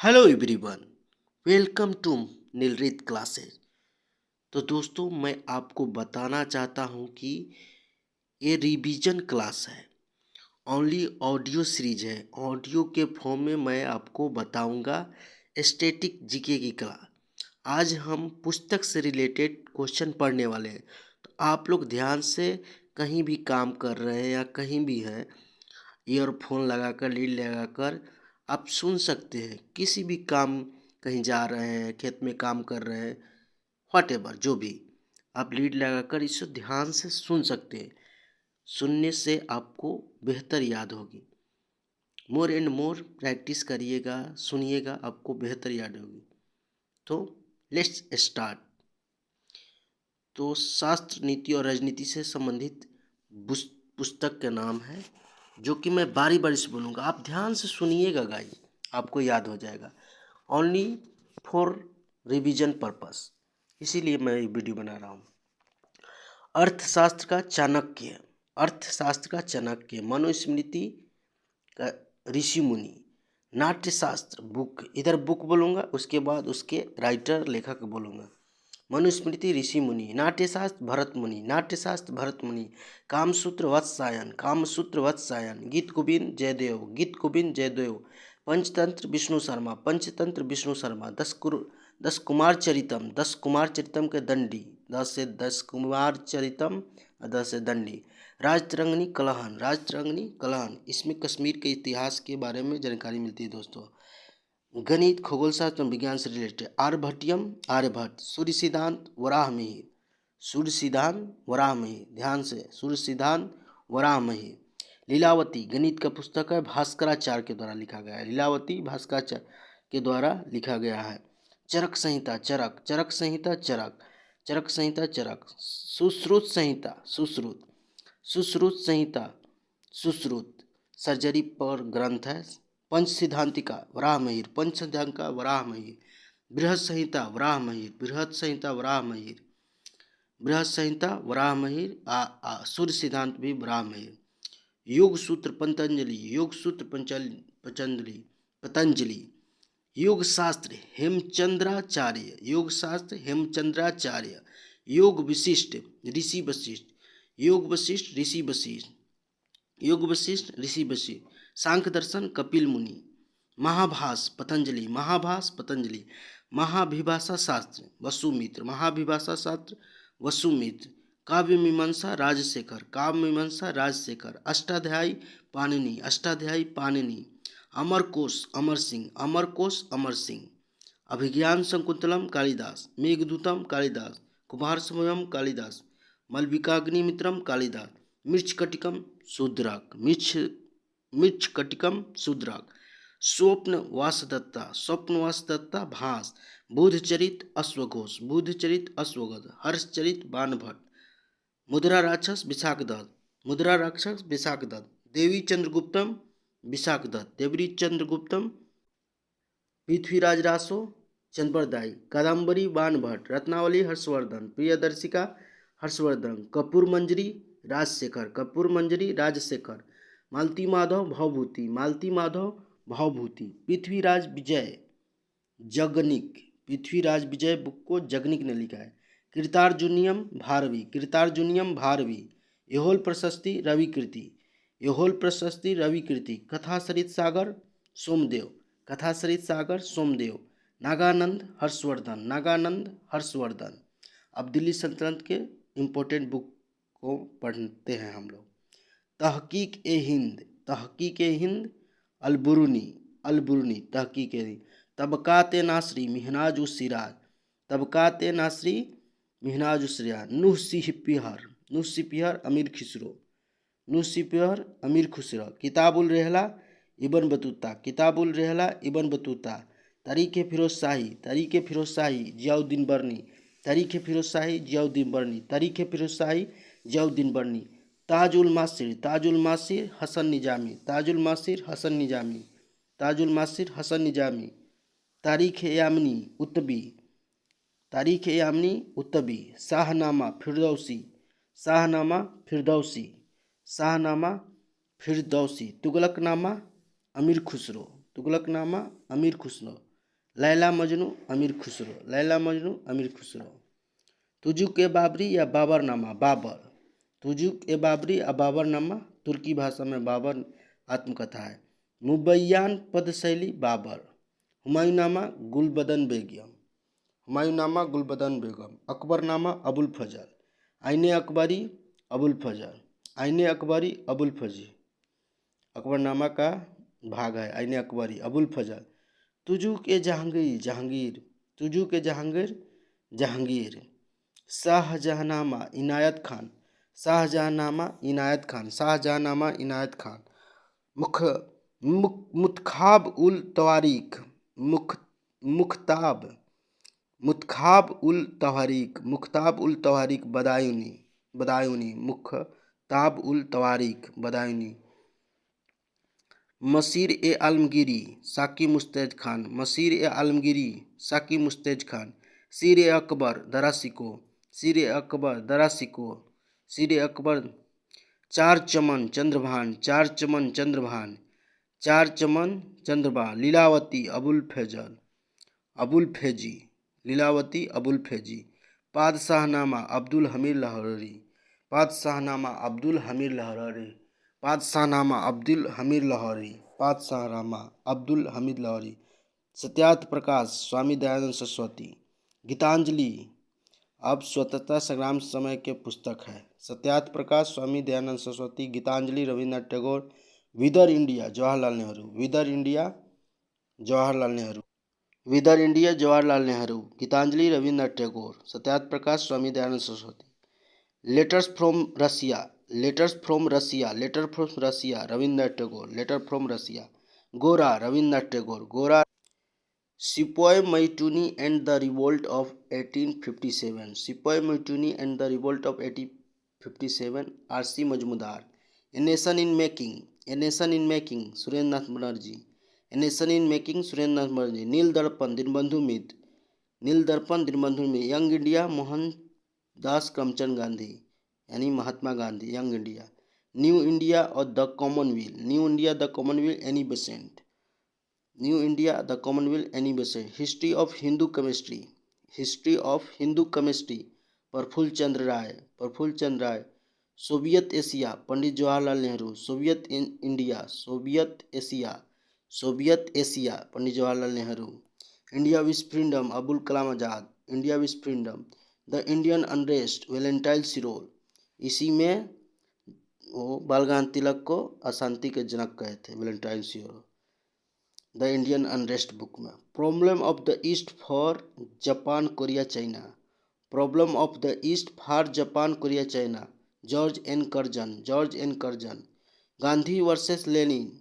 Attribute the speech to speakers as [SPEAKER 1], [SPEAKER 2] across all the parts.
[SPEAKER 1] Hello everyone, welcome to Neelreet classes. तो दोस्तों, मैं आपको बताना चाहता हूं कि ये रिवीजन क्लास है, ओनली ऑडियो सीरीज है। ऑडियो के फॉर्म में मैं आपको बताऊंगा स्टैटिक जीके की क्लास। आज हम पुस्तक से रिलेटेड क्वेश्चन पढ़ने वाले हैं। तो आप लोग ध्यान से कहीं भी काम कर रहे हैं या कहीं भी हैं, ईयरफोन लगाकर लीड लगाकर आप सुन सकते हैं। किसी भी काम, कहीं जा रहे हैं, खेत में काम कर रहे हैं, व्हाट एवर, जो भी, आप लीड लगाकर इसे ध्यान से सुन सकते हैं। सुनने से आपको बेहतर याद होगी। मोर एंड मोर प्रैक्टिस करिएगा, सुनिएगा, आपको बेहतर याद होगी। तो लेट्स स्टार्ट। तो शास्त्र, नीति और राजनीति से संबंधित पुस्तक का नाम है, जो कि मैं बारी बारी से बोलूँगा, आप ध्यान से सुनिएगा गाइस, आपको याद हो जाएगा। ओनली फॉर रिवीजन पर्पस, इसीलिए मैं ये वीडियो बना रहा हूँ। अर्थशास्त्र का चाणक्य, अर्थशास्त्र का चाणक्य, मनुस्मृति का ऋषि मुनि, नाट्यशास्त्र बुक, इधर बुक बोलूँगा, उसके बाद उसके राइटर लेखक बोलूँगा। मनुस्मृति ऋषि मुनि, नाट्यशास्त्र भरत मुनि, नाट्यशास्त्र भरत मुनि, कामसूत्र वत्सायन, कामसूत्र वत्सायन, गीत गोविंद जयदेव, गीत गोविंद जयदेव, पंचतंत्र विष्णु शर्मा, पंचतंत्र विष्णु शर्मा, दस कुमार चरितम, दस कुमार चरितम के दंडी, दस कुमार चरितम, दस से दंडी, राजतरंगिणी कलहन, राजतरंगिणी कलहन, इसमें कश्मीर के इतिहास के बारे में जानकारी मिलती है दोस्तों। गणित, खगोल शास्त्र, विज्ञान से रिलेटेड, आर्यभट्टियम, आर्यभट्ट, सूर्य सिद्धांत, वराहमिहिर, सूर्य सिद्धांत वराहमिहिर, ध्यान से, सूर्य सिद्धांत वराहमिहिर। लीलावती गणित का पुस्तक है, भास्कराचार्य के द्वारा लिखा गया है। लीलावती भास्कराचार्य के द्वारा लिखा गया है। चरक संहिता, चरक, चरक संहिता, चरक, चरक संहिता, चरक, सुश्रुत संहिता, सुश्रुत, सुश्रुत संहिता, सुश्रुत, सर्जरी पर ग्रंथ है। पंच सिद्धांतिका वराहमिहिर, पंच सिद्धांतिका वराहमिहिर, बृहद संहिता वराहमिहिर, बृहद संहिता वराहमिहिर, बृहद संहिता वराहमिहिर, सूर्य सिद्धांत भी वराहमिहिर। योग सूत्र पतंजलि, योग सूत्र पतंजलि, पतंजलि। योग शास्त्र हेमचंद्राचार्य, योग शास्त्र हेमचंद्राचार्य। योग विशिष्ट ऋषि वशिष्ठ, योग वशिष्ठ ऋषि वशिष्ठ, योग वशिष्ठ ऋषि वशिष्ठ। सांख्य दर्शन कपिल मुनि। महाभास पतंजलि, महाभास पतंजलि। महाभिभाषा शास्त्र वसुमित्र, महाभिभाषा शास्त्र वसुमित्र। काव्य मीमांसा राजशेखर, काव्य मीमांसा राजशेखर। अष्टाध्यायी पाणिनि, अष्टाध्यायी पाणिनि। अमरकोश अमर सिंह, अमरकोश अमर सिंह। अभिज्ञान शकुंतलम कालिदास, मेघदूतम कालिदास, कुमार समयम कालिदास, मलविकाग्निमित्रम कालिदास। मृच्छकटिकम शूद्रक, मृच्छकटिकम शूद्रक। स्वप्न वासदत्ता, स्वप्न वासदत्ता भास। बुधचरित अश्वघोष, बुधचरित अश्वघोष। हर्षचरित बाणभट्ट। मुद्रा राक्षस विशाखदत्त, मुद्रा राक्षस विशाखदत्त। देवी चंद्रगुप्तम विशाखदत्त, देवी चंद्रगुप्तम। पृथ्वीराज रासो चंद्रप्रदायी। कादम्बरी बाणभट्ट। रत्नावली हर्षवर्धन, प्रियदर्शिका हर्षवर्धन। कपूर मंजरी राजशेखर, कपूर मंजरी राजशेखर। मालती माधव भावभूति, मालती माधव भावभूति। पृथ्वीराज विजय जगनिक, पृथ्वीराज विजय बुक को जगनिक ने लिखा है। कृतार्जुनियम भारवी, कृतार्जुनियम भारवी। यहोल प्रशस्ति रविकृति, यहोल प्रशस्ति रविकृति। कथासरित सागर सोमदेव, कथासरित सागर सोमदेव। नागानंद हर्षवर्धन, नागानंद हर्षवर्धन। अब दिल्ली सल्तनत के इम्पोर्टेंट बुक को पढ़ते हैं हम लोग। तहकीक ए हिंद, तहकीक ए हिंद अलबुरुनी, अलबुरुनी, तहकीक ए हिंद। तबकात नासरी मिहनाज उस सिराज, तबकात नासरी मिहनाज उस सिराज। नूह सिपिहर, नूह सिपिहर अमीर खुसरो, नूह सिपिहर अमीर खुसरो। किताबुल रहला इबन बतूता, किताबुल रहला इबन बतूता। तारीख फिरोज शाही, तारीख फिरोज शाही जियाउद्दीन बर्नी, तारीख फिरोज शाही जियाउद्दीन बर्नी, तारीख फिरोज शाही जियाउद्दीन बर्नी। ताजुल मासिर, ताजुल मासिर हसन निजामी, ताजुल मासिर हसन निजामी, ताजुल मासिर हसन निजामी। तारीख यामनी उत्तबी, तारीख यामनी उत्तबी। शाहनामा फिरदौसी, शाहनामा फिरदौसी, शाहनामा फिरदौसी। तुगलकनामा अमीर खुसरो, तुगलकनामा अमीर खुसरो। लैला मजनू अमीर खुसरो, लैला मजनू अमीर खुसरो। तुजुक ए बाबरी या बाबरनामा, बाबर। तुजुक ए बाबरी या बाबरनामा तुर्की भाषा में बाबर आत्मकथा है। मुबैयान पद शैली बाबर। हुमायूंनामा गुलबदन बेगम, हुमायूंनामा गुलबदन बेगम। अकबरनामा अबुल फजल, आईने अकबरी अबुल फजल, आईने अकबरी अबुल फजी। अकबरनामा का भाग है आईने अकबरी अबुल फजल। तुजुक ए जहांगीर, जहांगीर। तुजुक ए जहांगीर, जहांगीर। शाहजहांनामा इनायत खान, शाहजहांनामा इनायत खान, शाहजहांनामा इनायत खान। मुख मुख्ताब उल तवारीख, मुख्ताब मुख्ताब उल तवारीख, मुख्ताब उल तवारीख बदायूनी, बदायूनी। मुख्ताब उल तवारीख बदायूनी। मसीर ए आलमगीरी, साकी मुस्तैद खान, मसीर ए आलमगीरी, साकी मुस्तैद खान। सिर ए अकबर दरासिको, सिर ए अकबर दरासिको, सिर ए अकबर। चार चमन चंद्रभान, चार चमन चंद्रभान, चार चमन चंद्रभान। लीलावती अबुल फैजल, अबुल फैजी, लीलावती अबुल फैजी। पादशाहनामा अब्दुल हमीद लाहौरी, पादशाहनामा अब्दुल हमीद लाहौरी, पादशाहनामा अब्दुल हमीद लाहौरी, पादशाहनामा अब्दुल हमीद लाहौरी। सत्यार्थ प्रकाश स्वामी दयानंद सरस्वती। गीतांजलि अब स्वतंत्रता संग्राम समय के पुस्तक है। Satyarth Prakash Swami Dayanand Saraswati. Gitanjali Rabindranath Tagore. Whither India Jawaharlal Nehru, whither India Jawaharlal Nehru, whither India Jawaharlal Nehru. Gitanjali Rabindranath Tagore. Satyarth Prakash Swami Dayanand Saraswati. Letters from Russia, letters from Russia, letter from Russia Rabindranath Tagore, letter from Russia. Gora Rabindranath Tagore, Gora. Sepoy mutiny and the revolt of 1857, sepoy mutiny and the revolt of 1857 R C. Majumdar. A nation in making, A nation in making Surendra Nath Banerjee, a nation in making Surendra Nath Banerjee. Nil Darpan Dinabandhu Mitra, Nil Darpan Dinabandhu Mitra. Young India Mohandas Karamchand Gandhi यानी Mahatma Gandhi, young India. New India और the Commonwealth, new India the Commonwealth Annie Besant, new India the Commonwealth Annie Besant. History of Hindu chemistry, history of Hindu chemistry Prafulla Chandra Ray, Prafulla Chandra Ray. Soviet Asia Pandit Jawaharlal Nehru, Soviet India, Soviet Asia, Soviet Asia Pandit Jawaharlal Nehru. India wins freedom Abul Kalam Azad, India wins freedom. The Indian unrest Valentine Chirol, इसी में वो बाल गंगाधर तिलक को अशांति के जनक कहे थे Valentine सिरोल। The Indian unrest book में। Problem of the east for Japan Korea China, problem of the east for Japan Korea China George N Curzon, George N Curzon. Gandhi versus Lenin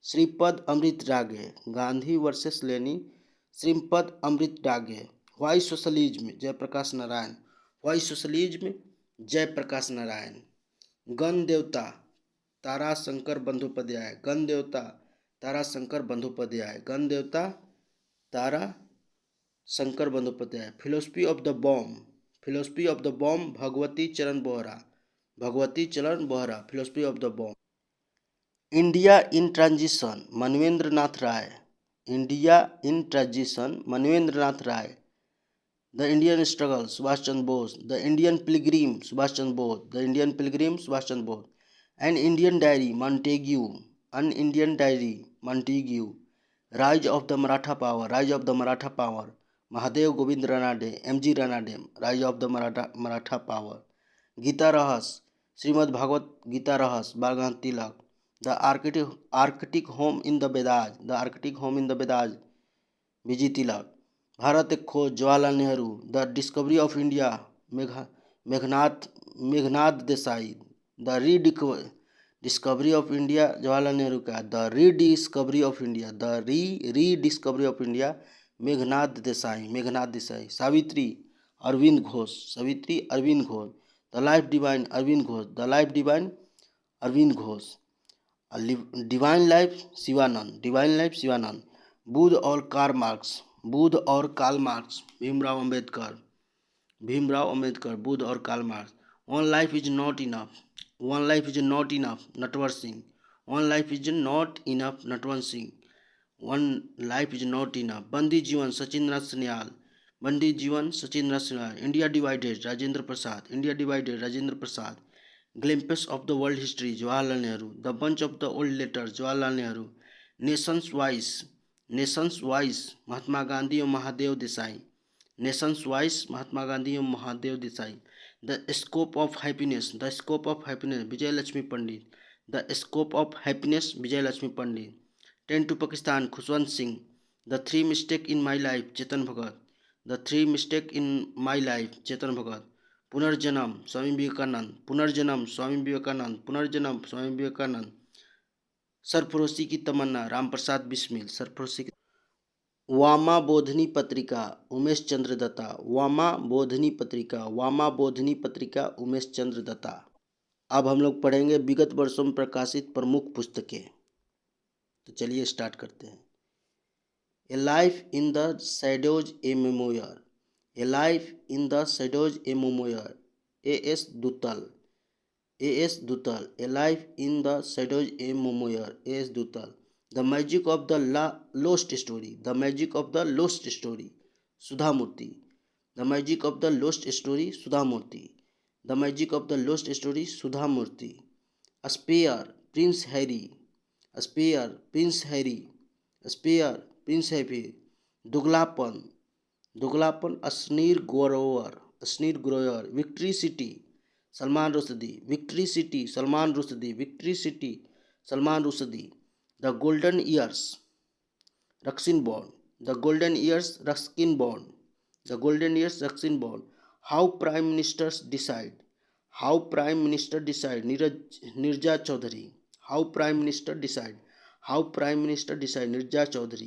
[SPEAKER 1] Shripad Amrit डागे, Gandhi versus Lenin Shripad Amrit डागे। Y socialism Jayaprakash Narayan, Y socialism Jayaprakash Narayan. गण Devata Tarashankar Bandopadhyay, Gana Devata Tarashankar Bandopadhyay, Gana Devata Tarashankar Bandopadhyay. Philosophy of the bomb, philosophy of the bomb Bhagwati Charan Bohra, Bhagwati Charan Bohra, philosophy of the bomb. India in transition Manvendra Nath Roy, India in transition Manvendra Nath Roy. The Indian struggle Subhash Chandra Bose, the Indian pilgrim Subhash Chandra Bose, the Indian pilgrim Subhash Chandra Bose. An Indian diary Montagu, an Indian diary Montagu. Rise of the Maratha power, rise of the Maratha power Mahadev Govind Ranade, M G. Ranade, rise of the Maratha power. Gita Rahasya Shrimad Bhagwat Gita Rahasya Bal Gangadhar Tilak. The Arctic home in the Vedas, the Arctic home in the Vedas V G. Tilak. Bharat Ek Khoj Jawaharlal Nehru. The discovery of India Meghnad Desai, the discovery of India Jawaharlal Nehru का। The rediscovery of India, the rediscovery of India Meghnad Desai, Meghnad Desai. Savitri Aurobindo Ghosh, Savitri Aurobindo Ghosh. The life divine Aurobindo Ghosh, the life divine Aurobindo Ghosh. Divine life Shivananda, divine life Shivananda. Buddha और Karl Marx, Buddha और Karl Marx Bhimrao Ambedkar, Bhimrao Ambedkar, Buddha और Karl Marx. One life is not enough, one life is not enough Natwar Singh, one life is not enough Natwar Singh. One life is not enough, Bandi Jeevan Sachindra Sanyal, Bandi Jeevan Sachindra Sanyal, India divided Rajendra Prasad, India divided Rajendra Prasad, glimpse of the world history Jawaharlal Nehru, the bunch of the old letters Jawaharlal Nehru, nations voice Mahatma Gandhi और Mahadev Desai, nations voice Mahatma Gandhi और Mahadev Desai, the scope of happiness, the scope of happiness Vijay Lakshmi Pandit, the scope of happiness Vijay Lakshmi Pandit, 10 to Pakistan Khushwant Singh, the three mistake in my life Chetan Bhagat, the three mistake in my life Chetan भगत, पुनर्जन्म स्वामी विवेकानंद, पुनर्जन्म स्वामी विवेकानंद, पुनर्जन्म स्वामी विवेकानंद, सरफरोशी की तमन्ना रामप्रसाद बिस्मिल, सरफरोशी की वामा बोधनी पत्रिका उमेश चंद्र दत्ता, वामा बोधनी पत्रिका, वामा बोधनी पत्रिका उमेश चंद्र दत्ता। अब हम लोग पढ़ेंगे विगत वर्षों में प्रकाशित प्रमुख पुस्तकें। तो चलिए स्टार्ट करते हैं। A life in the shadows a memoir, a life in the shadows a memoir, A S. Dulat, A S. Dulat, a life in the shadows a memoir, A S. Dulat, the magic of the lost story, the magic of the lost story Sudha Murty, the magic of the lost story Sudha Murty, the magic of the lost story Sudha Murty, spare Prince Harry, spare Prince Harry, spare Prince Harry, दुगलापन, Doglapan Ashneer Grover, Ashneer Grover, victory city Salman Rushdie, victory city Salman Rushdie, victory city Salman Rushdie, the golden years Ruskin Bond, the golden years Ruskin Bond, the golden years Ruskin Bond, how prime ministers decide, how prime minister decide Neerja Chowdhury, how prime minister decide, how prime minister decide Neerja Chowdhury,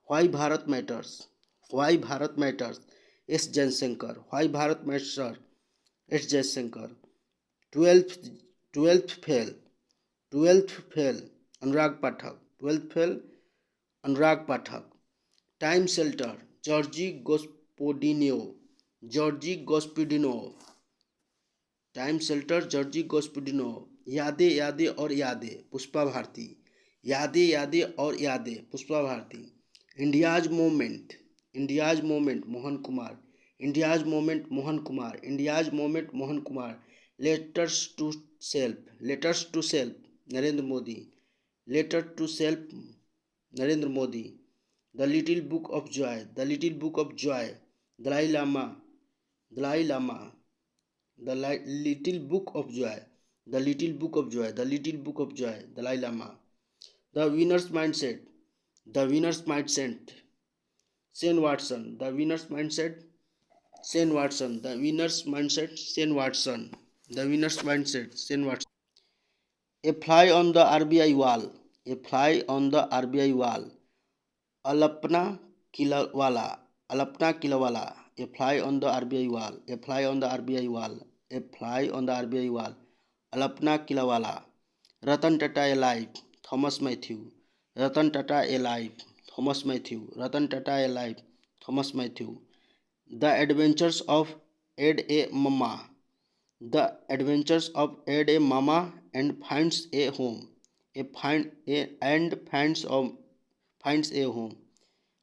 [SPEAKER 1] why Bharat matters, why Bharat matters S Jaishankar, why Bharat matters S Jaishankar, twelfth fail, twelfth fail Anurag Pathak, twelfth fail Anurag Pathak, time shelter Georgi Gospodinov, Georgi Gospodinov, time shelter Georgi Gospodinov, यादें यादें और यादें पुष्पा भारती, यादें यादें aur Yaadein Pushpa Bharati, India's moment, India's moment Mohan Kumar, India's moment Mohan Kumar, India's moment Mohan Kumar, letters to self, letters to self Narendra Modi, letter to self Narendra Modi, the little book of joy, the little book of joy Dalai Lama, Dalai Lama, the little book of joy, the little book of joy, the little book of joy Dalai Lama, the winners mindset, the winners mindset Shane Watson, the winners mindset Shane Watson, the winners mindset Shane Watson, the winners mindset Shane Watson, a fly on the RBI wall, a fly on the RBI wall Alpana Killawala, Alpana Killawala, a fly on the RBI wall, a fly on the RBI wall, a fly on the RBI wall Alpana Killawala, Ratan Tata a life Thomas Mathew, Ratan Tata a life Thomas Mathew, Ratan Tata a life Thomas Matthew, the adventures of Ed a mamma, the adventures of Ed a mama and finds a home, a find a and finds a home,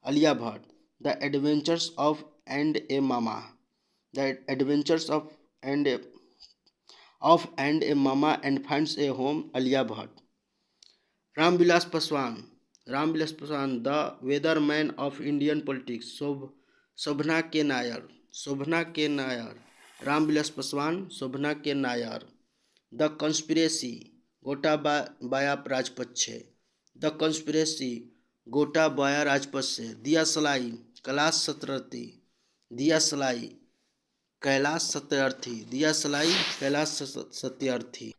[SPEAKER 1] Alia Bhatt, the adventures of and a mama, the adventures of and a mama and finds a home, Alia Bhatt, Ramvilas Paswan, Ramvilas Paswan, the weatherman of Indian politics Shobhana K Nair, Shobhana K Nair, Ramvilas Paswan, Shobhana K Nair, the conspiracy Gotabaya Rajapaksa, the conspiracy Gotabaya Rajapaksa, दिया सलाई कैलाश सत्यार्थी, दिया सलाई कैलाश सत्यार्थी, दिया सलाई Kailash Satyarthi,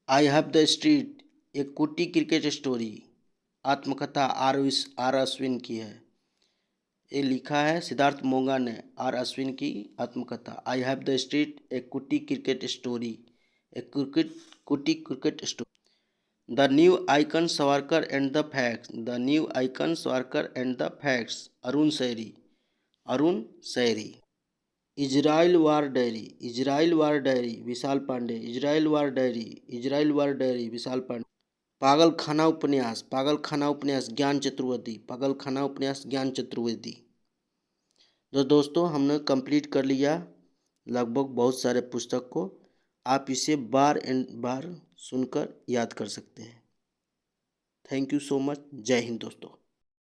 [SPEAKER 1] I have the street एक Kutti cricket story, आत्मकथा are Ashwin की है, ये लिखा है सिद्धार्थ मोंगा ने, आर अश्विन की आत्मकथा, आई हैव द स्ट्रीट एक कुटी क्रिकेट स्टोरी, एक Kutti cricket story, the new icon Savarkar and the facts, the new icon Savarkar and the facts Arun Shourie, Arun Shourie, Israel war diary, Israel war diary Vishal Pandey, Israel war diary, Israel war diary Vishal Pandey, Pagalkhana उपन्यास ज्ञान चतुर्वेदी, पागलखाना उपन्यास ज्ञान चतुर्वेदी। तो दोस्तों हमने complete कर लिया लगभग बहुत सारे पुस्तक को। आप इसे बार एंड बार सुनकर याद कर सकते हैं। Thank you so much. जय हिंद दोस्तों।